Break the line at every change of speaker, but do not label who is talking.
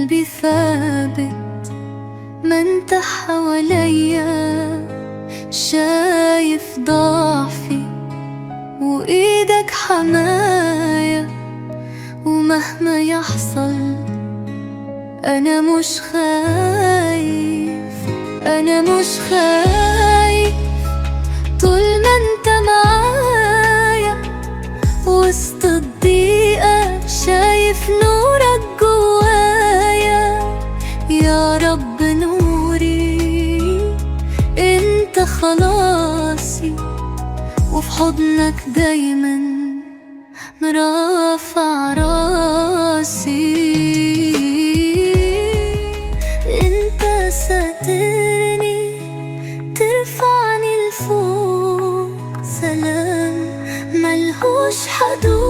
قلبي ثابت، ما انت حواليا شايف ضعفي وإيدك حماية. ومهما يحصل أنا مش خايف، أنا مش خايف طول ما انت معايا. وسط الضيقة شايف نورك جوايا. يا رب نوري انت خلاصي، وفي حضنك دايما مرافع راسي. انت ساترني ترفعني لفوق، سلام ملهوش حدود.